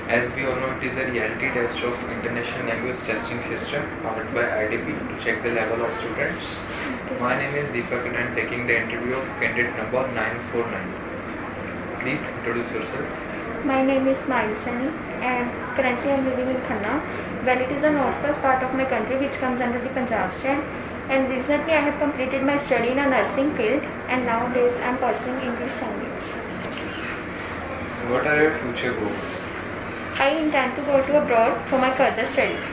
As we all know, it is a reality test of International Language Testing System powered by IDP to check the level of students. My name is Deepak and I am taking the interview of candidate number 949. Please introduce yourself. My name is Smile Sani and currently I am living in Khanna. Well, it is a northwest part of my country which comes under the Punjab state, and recently I have completed my study in a nursing field and nowadays I am pursuing English language. What are your future goals? I intend to go to abroad for my further studies.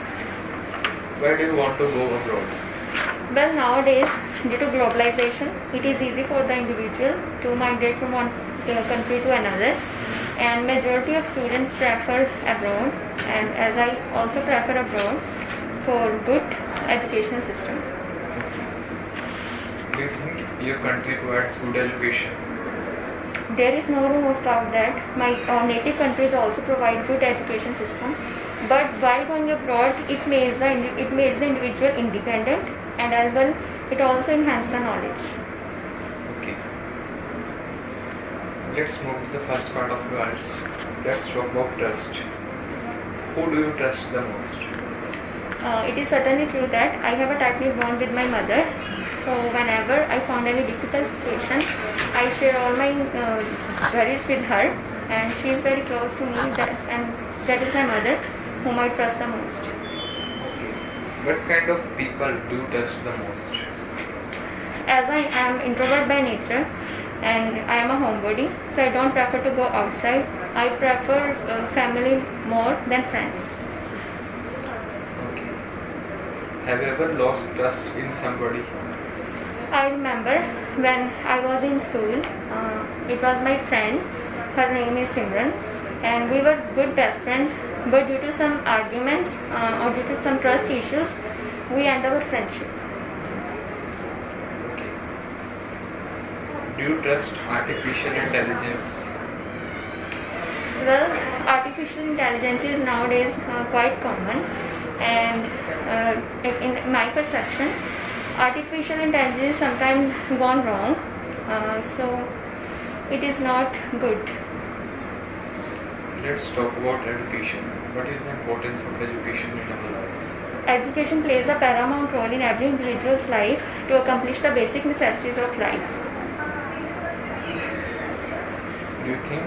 Where do you want to go abroad? Well, nowadays due to globalization, it is easy for the individual to migrate from one country to another, and majority of students prefer abroad, and as I also prefer abroad for good educational system. Do you think your country provides good education? There is no room of doubt that my native countries also provide good education system, but while going abroad, it makes the individual independent, and as well it also enhances the knowledge. Okay. Let's move to the first part of your answer. Let's talk about trust. Who do you trust the most? It is certainly true that I have a tight-knit bond with my mother. So whenever I found any difficult situation, I share all my worries with her, and she is very close to me. And that is my mother, whom I trust the most. Okay. What kind of people do you trust the most? As I am introvert by nature, and I am a homebody, so I don't prefer to go outside. I prefer family more than friends. Okay. Have you ever lost trust in somebody? I remember when I was in school, it was my friend, her name is Simran, and we were good best friends, but due to some arguments or due to some trust issues, we ended our friendship. Okay. Do you trust artificial intelligence? Well, artificial intelligence is nowadays quite common, and in my perception, artificial intelligence is sometimes gone wrong, so it is not good. Let's talk about education. What is the importance of education in our life? Education plays a paramount role in every individual's life to accomplish the basic necessities of life. Do you think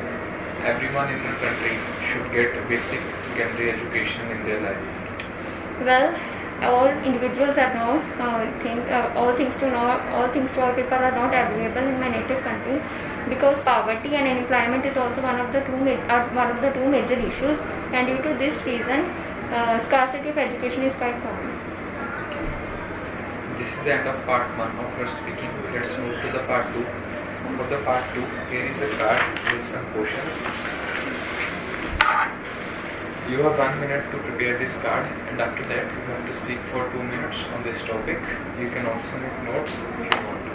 everyone in the country should get a basic secondary education in their life? Well, all individuals have no all things to all people are not available in my native country, because poverty and unemployment is also one of the two major issues, and due to this reason, scarcity of education is quite common. This is the end of part 1 of your speaking. Let's move to the part 2. For the part 2, here is a card with some questions. You have 1 minute to prepare this card, and after that you have to speak for 2 minutes on this topic. You can also make notes if you want.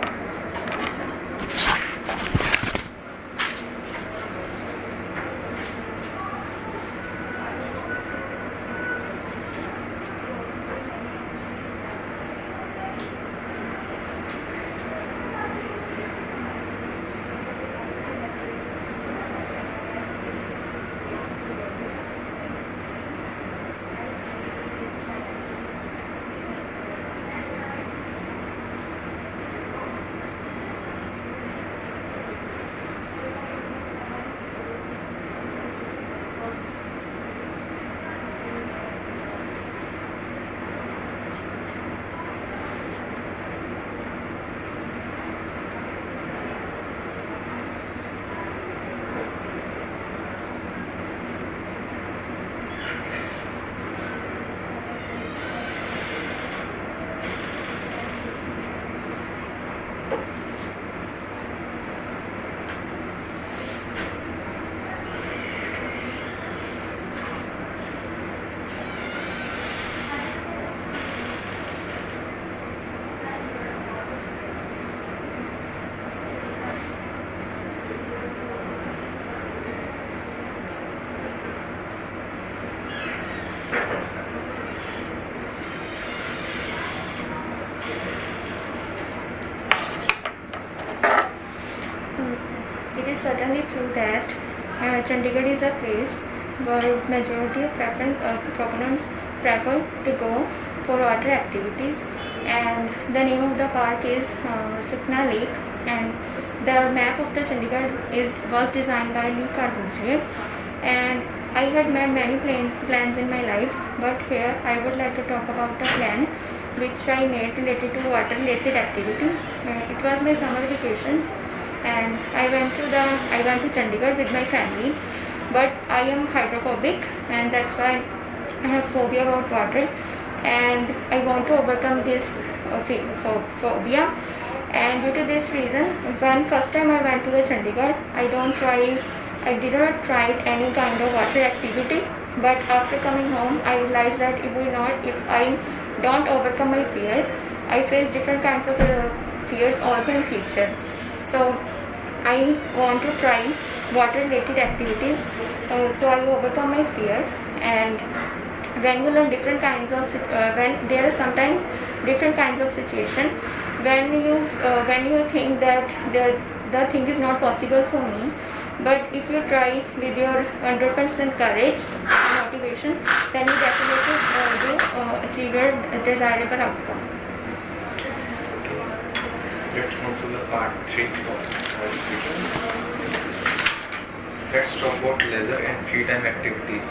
It is certainly true that Chandigarh is a place but majority of proponents prefer to go for water activities. And the name of the park is Sukna Lake, and the map of the Chandigarh was designed by Lee Corbusier. And I had made many plans in my life, but here I would like to talk about a plan which I made related to water related activity. It was my summer vacations, and I went to Chandigarh with my family, but I am hydrophobic, and that's why I have phobia about water, and I want to overcome this phobia. And due to this reason, when first time I went to the Chandigarh, I did not try any kind of water activity. But after coming home, I realized that if I don't overcome my fear, I face different kinds of fears also in future. So I want to try water related activities, so I overcome my fear. And when you learn different kinds of when there are sometimes different kinds of situation when you think that the thing is not possible for me, but if you try with your 100% courage and motivation, then you definitely achieve your desirable outcome. Let's move to the part 3 of our speaking. Let's talk about leisure and free time activities.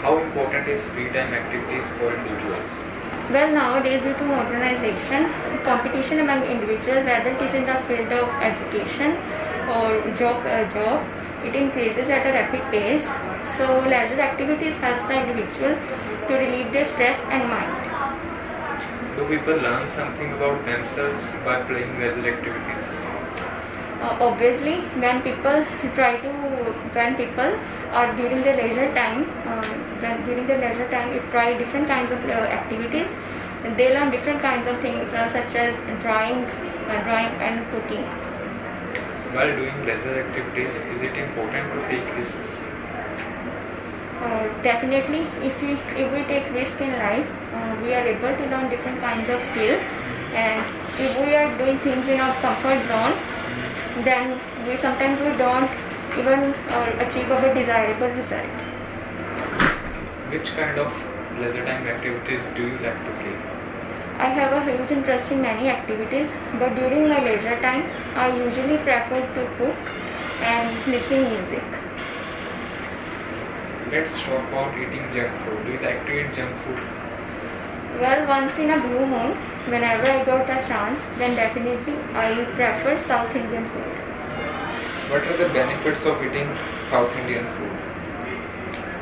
How important is free time activities for individuals? Well, nowadays due to modernization, competition among individuals, whether it is in the field of education or job, it increases at a rapid pace. So leisure activities helps the individual to relieve their stress and mind. Do people learn something about themselves by playing leisure activities? Obviously, when people are during their leisure time, if try different kinds of activities, they learn different kinds of things such as drawing and cooking. While doing leisure activities, is it important to take risks? Definitely, if we take risk in life, we are able to learn different kinds of skill, and if we are doing things in our comfort zone, then we don't even achieve our desirable result. Which kind of leisure time activities do you like to keep? I have a huge interest in many activities, but during my leisure time, I usually prefer to cook and listening music. Let's talk about eating junk food. Do you like to eat junk food? Well, once in a blue moon, whenever I got a chance, then definitely I prefer South Indian food. What are the benefits of eating South Indian food?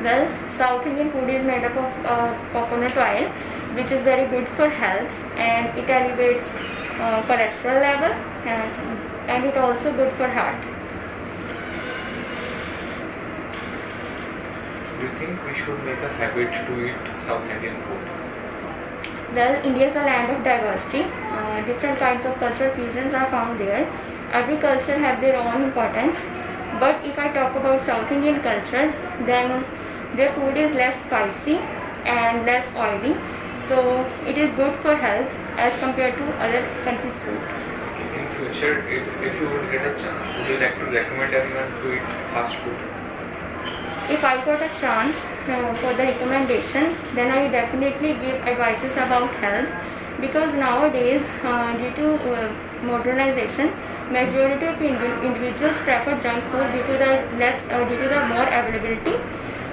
Well, South Indian food is made up of coconut oil, which is very good for health, and it elevates cholesterol level, and it also good for heart. Do you think we should make a habit to eat South Indian food? Well, India is a land of diversity. Different kinds of cultural fusions are found there. Every culture have their own importance. But if I talk about South Indian culture, then their food is less spicy and less oily. So it is good for health as compared to other countries' food. In future, if you would get a chance, would you like to recommend anyone to eat fast food? If I got a chance for the recommendation, then I definitely give advices about health, because nowadays due to modernization, majority of individuals prefer junk food due to the more availability.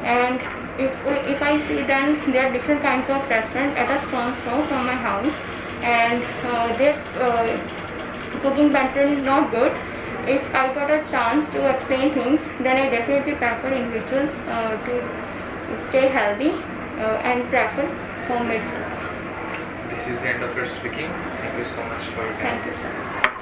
And if I see, then there are different kinds of restaurants at a stone's throw from my house, and their cooking pattern is not good. If I got a chance to explain things, then I definitely prefer individuals to stay healthy and prefer homemade food. This is the end of your speaking. Thank you so much for your time. Thank you, sir.